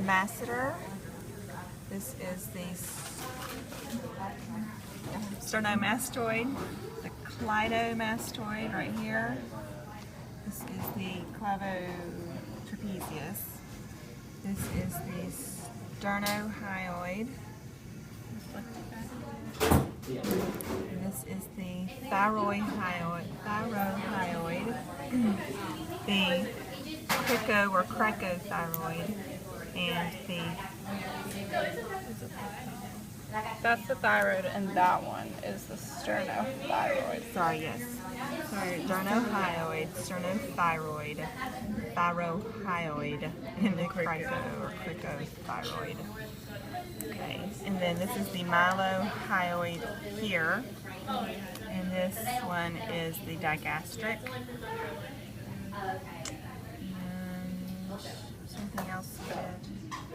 masseter. This is the sternomastoid, the clitomastoid right here. This is the clavotrapezius. This is the sternohyoid. And this is the thyrohyoid, the crico or cricothyroid, and the That's the thyroid, and that one is the sternothyroid. sternohyoid, sternothyroid, thyrohyoid, and the crico or cricothyroid. Okay, and then this is the mylohyoid here, and this one is the digastric. And something else.